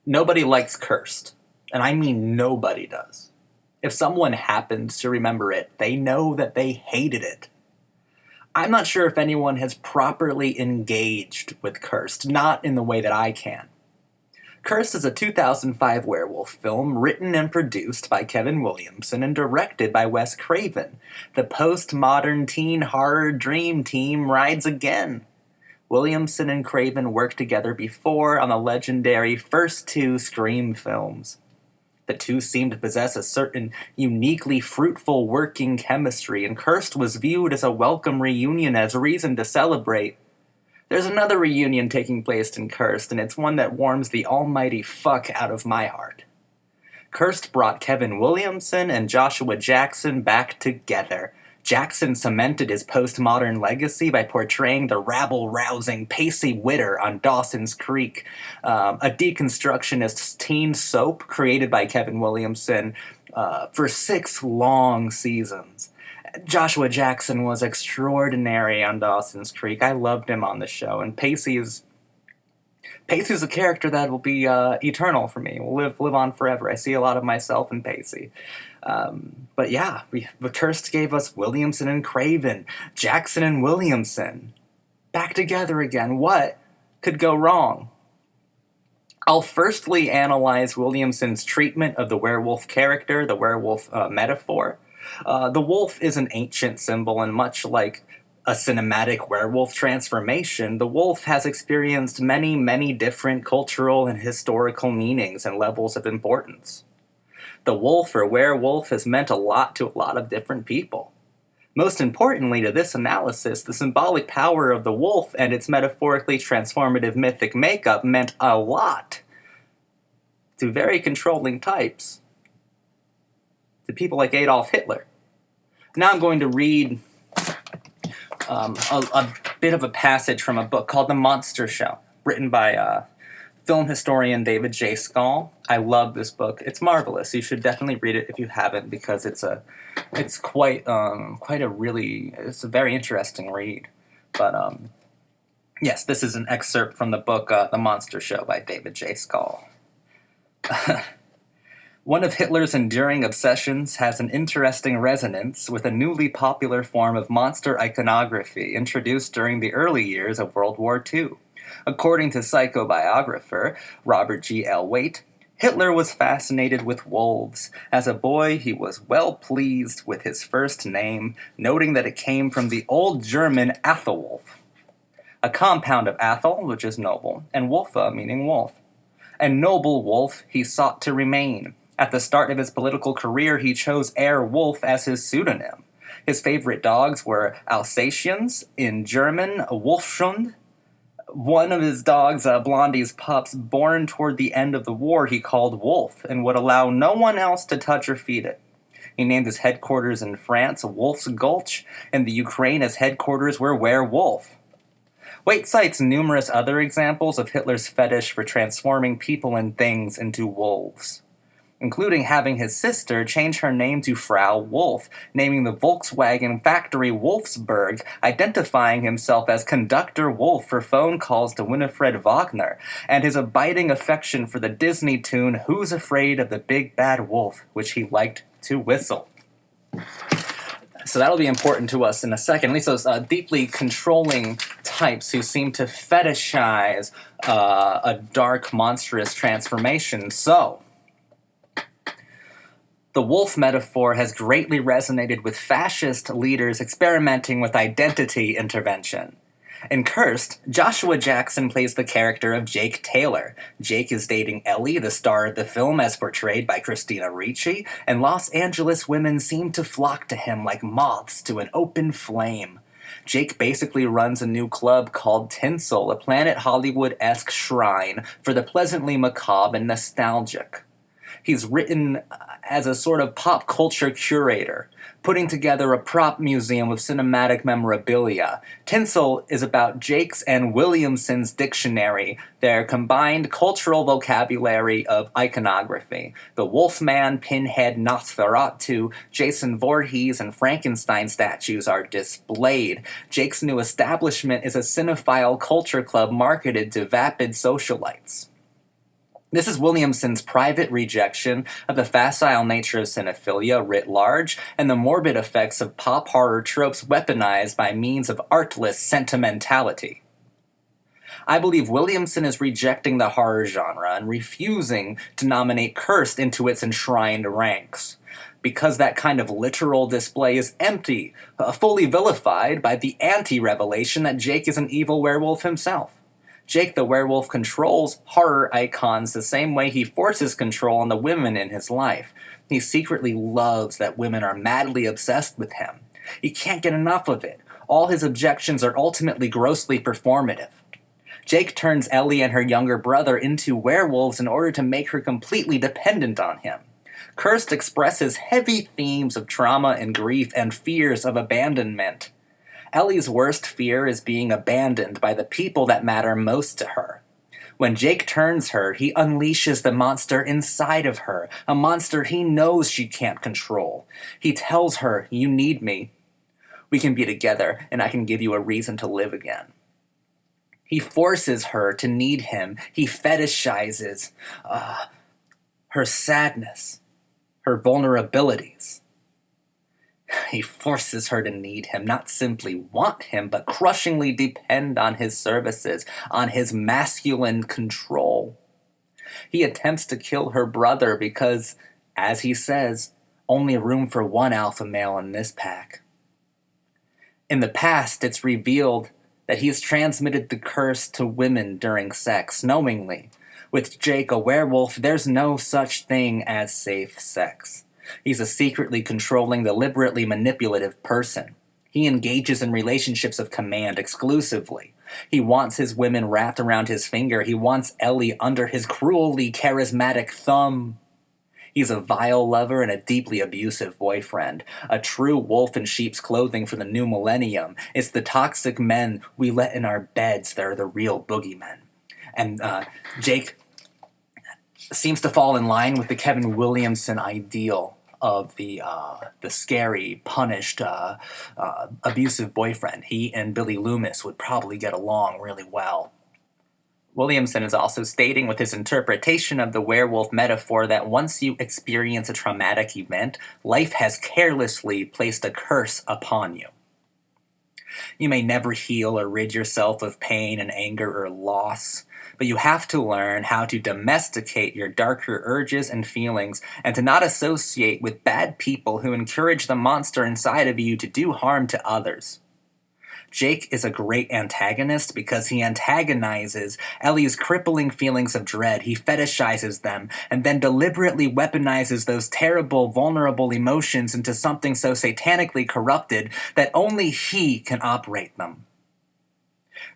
Nobody likes Cursed, and I mean nobody does. If someone happens to remember it, they know that they hated it. I'm not sure if anyone has properly engaged with Cursed, not in the way that I can. Cursed is a 2005 werewolf film written and produced by Kevin Williamson and directed by Wes Craven. The postmodern teen horror dream team rides again. Williamson and Craven worked together before on the legendary first two Scream films. The two seemed to possess a certain uniquely fruitful working chemistry, and Cursed was viewed as a welcome reunion as a reason to celebrate. There's another reunion taking place in Cursed, and it's one that warms the almighty fuck out of my heart. Cursed brought Kevin Williamson and Joshua Jackson back together. Jackson cemented his postmodern legacy by portraying the rabble-rousing Pacey Witter on Dawson's Creek, a deconstructionist teen soap created by Kevin Williamson for 6 long seasons. Joshua Jackson was extraordinary on Dawson's Creek. I loved him on the show, and Pacey's a character that will be eternal for me. Will live on forever. I see a lot of myself in Pacey. But yeah, the Cursed gave us Williamson and Craven, Jackson and Williamson, back together again. What could go wrong? I'll firstly analyze Williamson's treatment of the werewolf character, the werewolf metaphor. The wolf is an ancient symbol, and much like a cinematic werewolf transformation, the wolf has experienced many, many different cultural and historical meanings and levels of importance. The wolf or werewolf has meant a lot to a lot of different people. Most importantly to this analysis, the symbolic power of the wolf and its metaphorically transformative mythic makeup meant a lot to very controlling types, to people like Adolf Hitler. Now I'm going to read a bit of a passage from a book called The Monster Show, written by film historian David J. Skal. I love this book. It's marvelous. You should definitely read it if you haven't, because it's a very interesting read. But yes, this is an excerpt from the book The Monster Show by David J. Skal. One of Hitler's enduring obsessions has an interesting resonance with a newly popular form of monster iconography introduced during the early years of World War II. According to psychobiographer Robert G. L. Waite, Hitler was fascinated with wolves. As a boy, he was well pleased with his first name, noting that it came from the Old German Athelwolf, a compound of Athel, which is noble, and Wolfa, meaning wolf. A noble wolf he sought to remain. At the start of his political career, he chose Herr Wolf as his pseudonym. His favorite dogs were Alsatians, in German, Wolfshund. One of his dogs, Blondie's pups, born toward the end of the war, he called Wolf, and would allow no one else to touch or feed it. He named his headquarters in France Wolf's Gulch, and the Ukraine his headquarters were Werewolf. Waite cites numerous other examples of Hitler's fetish for transforming people and things into wolves, including having his sister change her name to Frau Wolf, naming the Volkswagen factory Wolfsburg, identifying himself as Conductor Wolf for phone calls to Winifred Wagner, and his abiding affection for the Disney tune Who's Afraid of the Big Bad Wolf, which he liked to whistle. So that'll be important to us in a second. At least those deeply controlling types who seem to fetishize a dark, monstrous transformation. So the wolf metaphor has greatly resonated with fascist leaders experimenting with identity intervention. In Cursed, Joshua Jackson plays the character of Jake Taylor. Jake is dating Ellie, the star of the film as portrayed by Christina Ricci, and Los Angeles women seem to flock to him like moths to an open flame. Jake basically runs a new club called Tinsel, a Planet Hollywood-esque shrine for the pleasantly macabre and nostalgic. He's written as a sort of pop culture curator, putting together a prop museum of cinematic memorabilia. Tinsel is about Jake's and Williamson's dictionary, their combined cultural vocabulary of iconography. The Wolfman, Pinhead, Nosferatu, Jason Voorhees, and Frankenstein statues are displayed. Jake's new establishment is a cinephile culture club marketed to vapid socialites. This is Williamson's private rejection of the facile nature of cinephilia writ large and the morbid effects of pop horror tropes weaponized by means of artless sentimentality. I believe Williamson is rejecting the horror genre and refusing to nominate Cursed into its enshrined ranks, because that kind of literal display is empty, fully vilified by the anti-revelation that Jake is an evil werewolf himself. Jake the werewolf controls horror icons the same way he forces control on the women in his life. He secretly loves that women are madly obsessed with him. He can't get enough of it. All his objections are ultimately grossly performative. Jake turns Ellie and her younger brother into werewolves in order to make her completely dependent on him. Cursed expresses heavy themes of trauma and grief and fears of abandonment. Ellie's worst fear is being abandoned by the people that matter most to her. When Jake turns her, he unleashes the monster inside of her, a monster he knows she can't control. He tells her, "You need me. We can be together, and I can give you a reason to live again." He forces her to need him. He fetishizes her sadness, her vulnerabilities. He forces her to need him, not simply want him, but crushingly depend on his services, on his masculine control. He attempts to kill her brother because, as he says, only room for one alpha male in this pack. In the past, it's revealed that he has transmitted the curse to women during sex, knowingly. With Jake, a werewolf, there's no such thing as safe sex. He's a secretly controlling, deliberately manipulative person. He engages in relationships of command exclusively. He wants his women wrapped around his finger. He wants Ellie under his cruelly charismatic thumb. He's a vile lover and a deeply abusive boyfriend, a true wolf in sheep's clothing for the new millennium. It's the toxic men we let in our beds that are the real boogeymen. And Jake seems to fall in line with the Kevin Williamson ideal of the scary, punished, abusive boyfriend. He and Billy Loomis would probably get along really well. Williamson is also stating with his interpretation of the werewolf metaphor that once you experience a traumatic event, life has carelessly placed a curse upon you. You may never heal or rid yourself of pain and anger or loss, but you have to learn how to domesticate your darker urges and feelings and to not associate with bad people who encourage the monster inside of you to do harm to others. Jake is a great antagonist because he antagonizes Ellie's crippling feelings of dread. He fetishizes them and then deliberately weaponizes those terrible, vulnerable emotions into something so satanically corrupted that only he can operate them.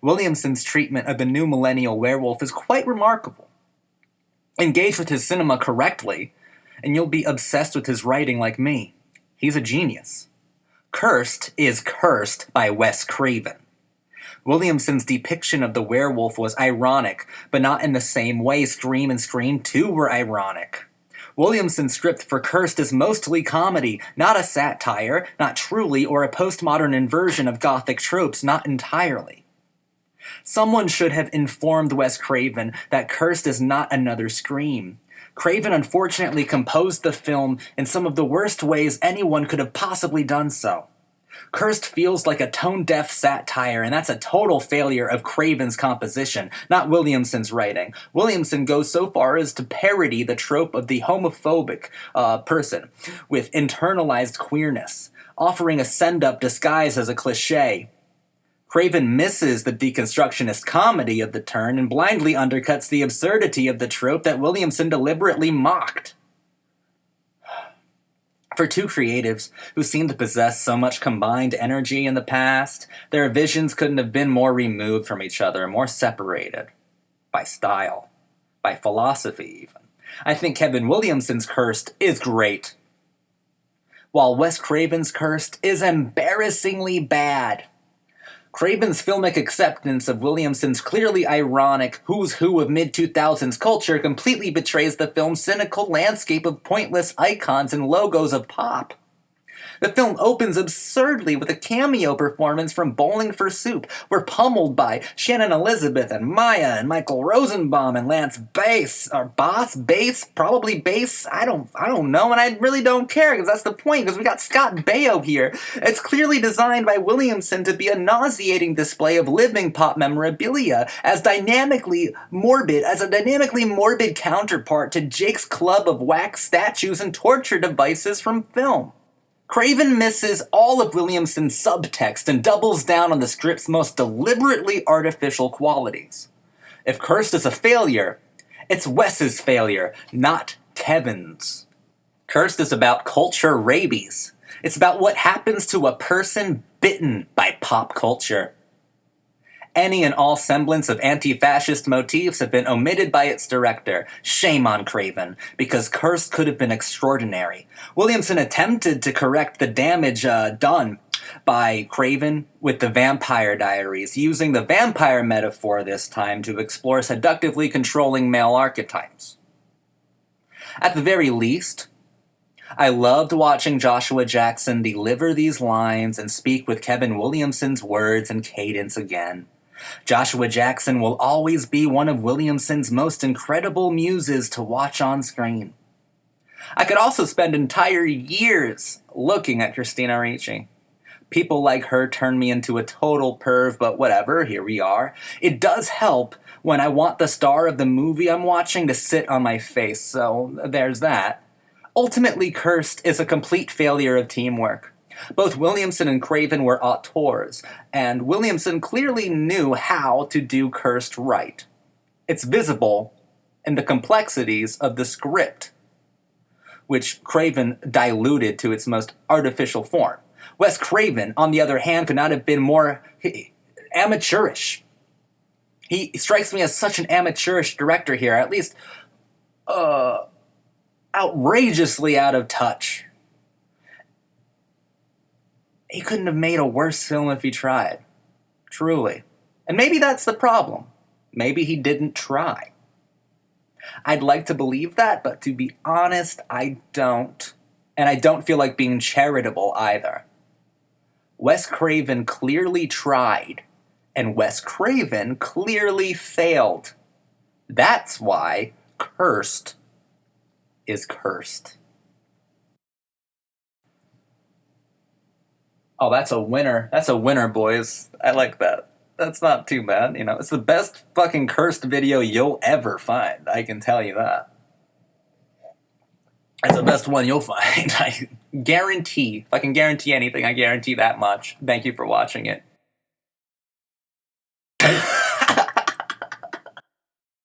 Williamson's treatment of the new millennial werewolf is quite remarkable. Engage with his cinema correctly, and you'll be obsessed with his writing like me. He's a genius. Cursed is Cursed by Wes Craven. Williamson's depiction of the werewolf was ironic, but not in the same way Scream and Scream 2 were ironic. Williamson's script for Cursed is mostly comedy, not a satire, not truly, or a postmodern inversion of Gothic tropes, not entirely. Someone should have informed Wes Craven that Cursed is not another Scream. Craven unfortunately composed the film in some of the worst ways anyone could have possibly done so. Cursed feels like a tone-deaf satire, and that's a total failure of Craven's composition, not Williamson's writing. Williamson goes so far as to parody the trope of the homophobic person with internalized queerness, offering a send-up disguised as a cliché. Craven misses the deconstructionist comedy of the turn and blindly undercuts the absurdity of the trope that Williamson deliberately mocked. For two creatives who seem to possess so much combined energy in the past, their visions couldn't have been more removed from each other, more separated. By style, by philosophy even. I think Kevin Williamson's Cursed is great, while Wes Craven's Cursed is embarrassingly bad. Craven's filmic acceptance of Williamson's clearly ironic who's who of mid-2000s culture completely betrays the film's cynical landscape of pointless icons and logos of pop. The film opens absurdly with a cameo performance from Bowling for Soup. We're pummeled by Shannon Elizabeth and Maya and Michael Rosenbaum and Lance Bass, or Bass, probably Bass. I don't know, and I really don't care because that's the point. Because we got Scott Baio here. It's clearly designed by Williamson to be a nauseating display of living pop memorabilia as a dynamically morbid counterpart to Jake's club of wax statues and torture devices from film. Craven misses all of Williamson's subtext and doubles down on the script's most deliberately artificial qualities. If Cursed is a failure, it's Wes's failure, not Kevin's. Cursed is about culture rabies. It's about what happens to a person bitten by pop culture. Any and all semblance of anti-fascist motifs have been omitted by its director. Shame on Craven, because Cursed could have been extraordinary. Williamson attempted to correct the damage done by Craven with the Vampire Diaries, using the vampire metaphor this time to explore seductively controlling male archetypes. At the very least, I loved watching Joshua Jackson deliver these lines and speak with Kevin Williamson's words and cadence again. Joshua Jackson will always be one of Williamson's most incredible muses to watch on screen. I could also spend entire years looking at Christina Ricci. People like her turn me into a total perv, but whatever, here we are. It does help when I want the star of the movie I'm watching to sit on my face, so there's that. Ultimately, Cursed is a complete failure of teamwork. Both Williamson and Craven were auteurs, and Williamson clearly knew how to do Cursed right. It's visible in the complexities of the script, which Craven diluted to its most artificial form. Wes Craven, on the other hand, could not have been more amateurish. He strikes me as such an amateurish director here, at least outrageously out of touch. He couldn't have made a worse film if he tried. Truly. And maybe that's the problem. Maybe he didn't try. I'd like to believe that, but to be honest, I don't. And I don't feel like being charitable either. Wes Craven clearly tried, and Wes Craven clearly failed. That's why Cursed is cursed. Oh, that's a winner. That's a winner, boys. I like that. That's not too bad. You know, it's the best fucking Cursed video you'll ever find. I can tell you that. It's the best one you'll find. I guarantee. If I can guarantee anything, I guarantee that much. Thank you for watching it.